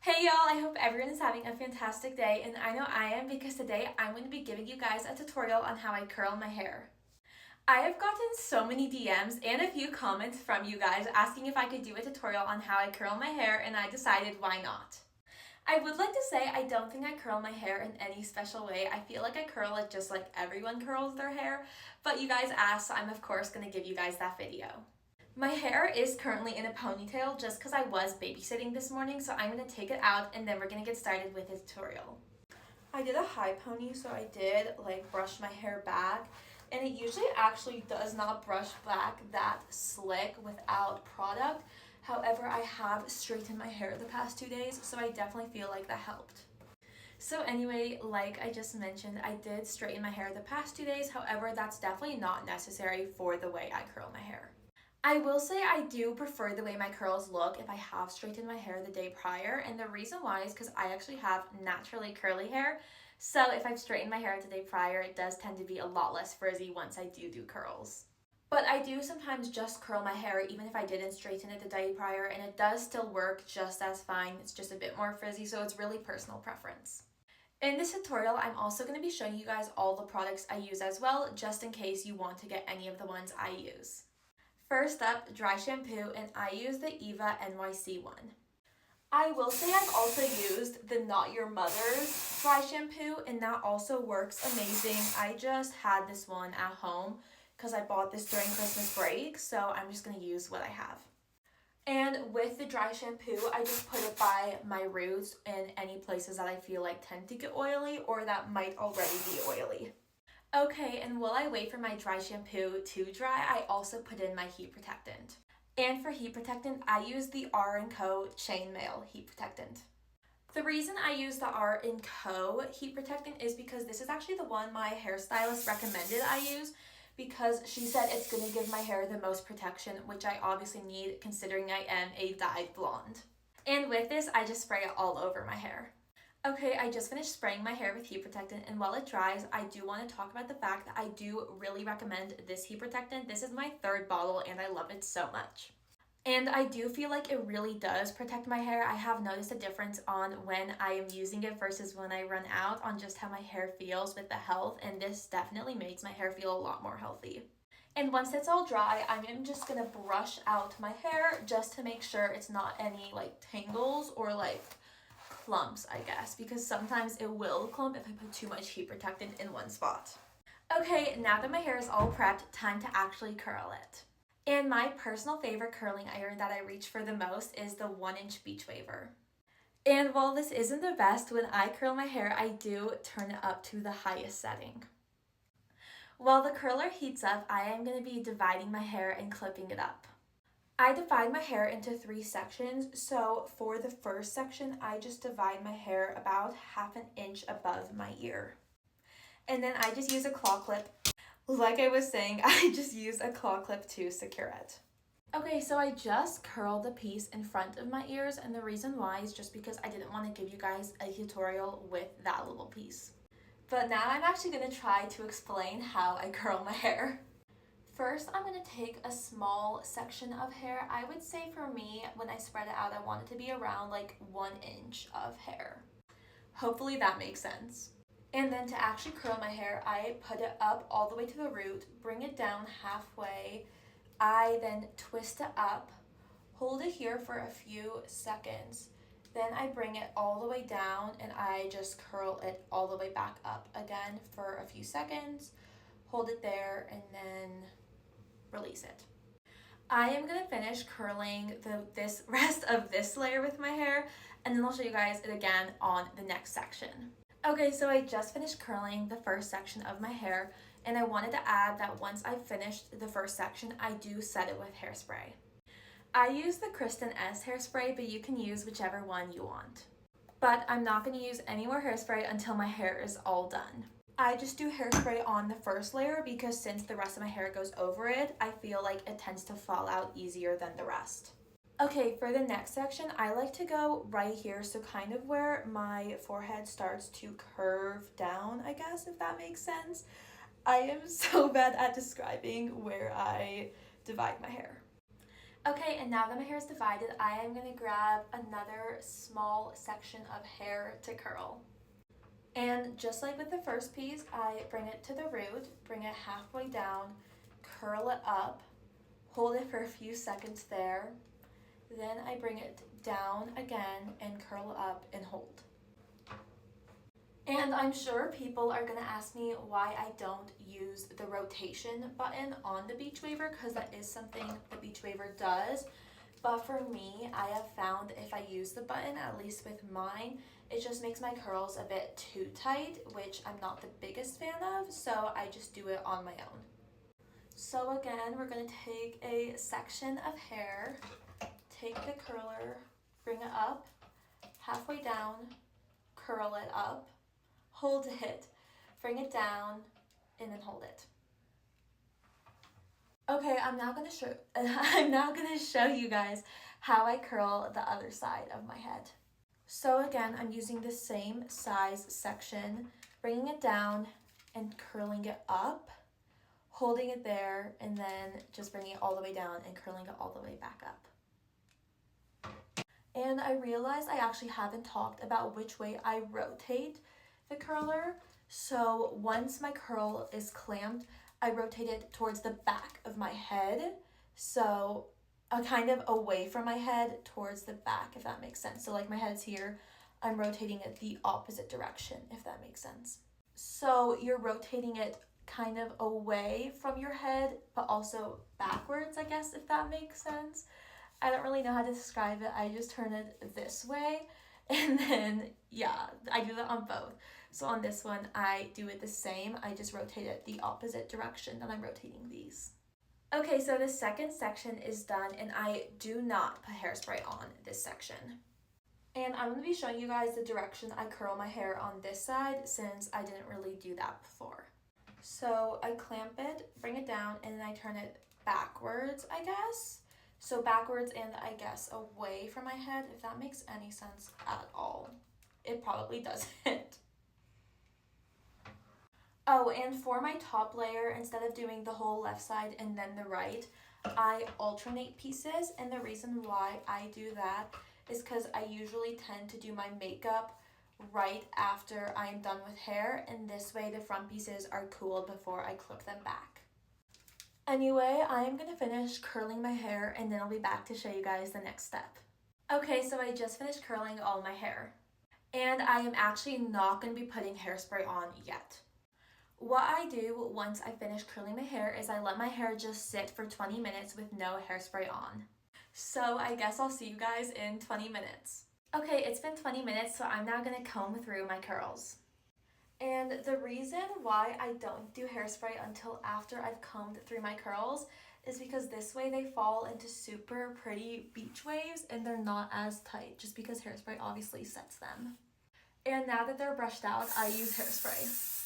Hey y'all, I hope everyone is having a fantastic day, and I know I am because today I'm going to be giving you guys a tutorial on how I curl my hair. I have gotten so many DMs and a few comments from you guys asking if I could do a tutorial on how I curl my hair, and I decided why not. I would like to say I don't think I curl my hair in any special way. I feel like I curl it just like everyone curls their hair, but you guys asked, so I'm of course going to give you guys that video. My hair is currently in a ponytail just because I was babysitting this morning, so I'm going to take it out and then we're going to get started with the tutorial. I did a high pony, so I did brush my hair back, and it usually actually does not brush back that slick without product. However, I have straightened my hair the past 2 days, so I definitely feel like that helped. So anyway, like I just mentioned, I did straighten my hair the past 2 days. However, that's definitely not necessary for the way I curl my hair. I will say I do prefer the way my curls look if I have straightened my hair the day prior, and the reason why is because I actually have naturally curly hair, so if I've straightened my hair the day prior, it does tend to be a lot less frizzy once I do curls. But I do sometimes just curl my hair even if I didn't straighten it the day prior, and it does still work just as fine. It's just a bit more frizzy, so it's really personal preference. In this tutorial, I'm also going to be showing you guys all the products I use as well, just in case you want to get any of the ones I use. First up, dry shampoo, and I use the Eva NYC one. I will say I've also used the Not Your Mother's dry shampoo, and that also works amazing. I just had this one at home because I bought this during Christmas break, so I'm just going to use what I have. And with the dry shampoo, I just put it by my roots and any places that I feel like tend to get oily or that might already be oily. Okay, and while I wait for my dry shampoo to dry, I also put in my heat protectant. And for heat protectant, I use the R & Co Chainmail heat protectant. The reason I use the R & Co heat protectant is because this is actually the one my hairstylist recommended I use, because she said it's going to give my hair the most protection, which I obviously need considering I am a dyed blonde. And with this, I just spray it all over my hair. Okay, I just finished spraying my hair with heat protectant, and while it dries, I do want to talk about the fact that I do really recommend this heat protectant. This is my third bottle, and I love it so much. And I do feel like it really does protect my hair. I have noticed a difference on when I am using it versus when I run out on just how my hair feels with the health, and this definitely makes my hair feel a lot more healthy. And once it's all dry, I'm just gonna brush out my hair just to make sure it's not any tangles or clumps, I guess, because sometimes it will clump if I put too much heat protectant in one spot. Okay, now that my hair is all prepped, time to actually curl it. And my personal favorite curling iron that I reach for the most is the 1-inch Beach Waver. And while this isn't the best, when I curl my hair, I do turn it up to the highest setting. While the curler heats up, I am going to be dividing my hair and clipping it up. I divide my hair into 3 sections, so for the first section, I just divide my hair about 1/2 inch above my ear. And then I just use a claw clip. Like I was saying, I just use a claw clip to secure it. Okay, so I just curled the piece in front of my ears, and the reason why is just because I didn't want to give you guys a tutorial with that little piece. But now I'm actually going to try to explain how I curl my hair. First, I'm going to take a small section of hair. I would say for me, when I spread it out, I want it to be around 1 inch of hair. Hopefully that makes sense. And then to actually curl my hair, I put it up all the way to the root, bring it down halfway. I then twist it up, hold it here for a few seconds. Then I bring it all the way down and I just curl it all the way back up again for a few seconds. Hold it there and then release it. I am going to finish curling this rest of this layer with my hair, and then I'll show you guys it again on the next section. Okay, so I just finished curling the first section of my hair, and I wanted to add that once I finished the first section, I do set it with hairspray. I use the Kristen S hairspray, but you can use whichever one you want. But I'm not going to use any more hairspray until my hair is all done. I just do hairspray on the first layer because since the rest of my hair goes over it, I feel like it tends to fall out easier than the rest. Okay, for the next section, I like to go right here, so kind of where my forehead starts to curve down, I guess, if that makes sense. I am so bad at describing where I divide my hair. Okay, and now that my hair is divided, I am going to grab another small section of hair to curl. And just like with the first piece, I bring it to the root, bring it halfway down, curl it up, hold it for a few seconds there, then I bring it down again and curl up and hold. And I'm sure people are gonna ask me why I don't use the rotation button on the beach waver, because that is something the beach waver does. But for me, I have found if I use the button, at least with mine, it just makes my curls a bit too tight, which I'm not the biggest fan of, so I just do it on my own. So again, we're gonna take a section of hair, take the curler, bring it up, halfway down, curl it up, hold it, bring it down, and then hold it. Okay, I'm now gonna show you guys how I curl the other side of my head. So again, I'm using the same size section, bringing it down and curling it up, holding it there, and then just bringing it all the way down and curling it all the way back up. And I realized I actually haven't talked about which way I rotate the curler. So once my curl is clamped, I rotate it towards the back of my head. So kind of away from my head towards the back, if that makes sense. So like my head's here, I'm rotating it the opposite direction, if that makes sense. So you're rotating it kind of away from your head, but also backwards, I guess, if that makes sense. I don't really know how to describe it. I just turn it this way, and then, yeah, I do that on both. So on this one, I do it the same. I just rotate it the opposite direction that I'm rotating these. Okay, so the second section is done, and I do not put hairspray on this section. And I'm going to be showing you guys the direction I curl my hair on this side, since I didn't really do that before. So I clamp it, bring it down, and then I turn it backwards, I guess. So backwards and I guess away from my head, if that makes any sense at all. It probably doesn't. Oh, and for my top layer, instead of doing the whole left side and then the right, I alternate pieces. And the reason why I do that is because I usually tend to do my makeup right after I'm done with hair, and this way the front pieces are cooled before I clip them back. Anyway, I am going to finish curling my hair, and then I'll be back to show you guys the next step. Okay, so I just finished curling all my hair, and I am actually not going to be putting hairspray on yet. What I do once I finish curling my hair is I let my hair just sit for 20 minutes with no hairspray on. So I guess I'll see you guys in 20 minutes. Okay, it's been 20 minutes, so I'm now going to comb through my curls. And the reason why I don't do hairspray until after I've combed through my curls is because this way they fall into super pretty beach waves and they're not as tight, just because hairspray obviously sets them. And now that they're brushed out, I use hairspray.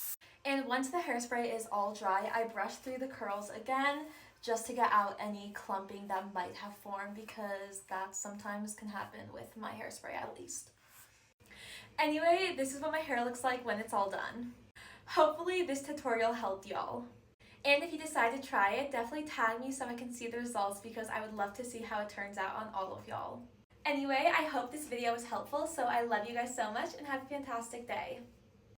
And once the hairspray is all dry, I brush through the curls again just to get out any clumping that might have formed, because that sometimes can happen with my hairspray at least. Anyway, this is what my hair looks like when it's all done. Hopefully this tutorial helped y'all. And if you decide to try it, definitely tag me so I can see the results, because I would love to see how it turns out on all of y'all. Anyway, I hope this video was helpful, so I love you guys so much and have a fantastic day.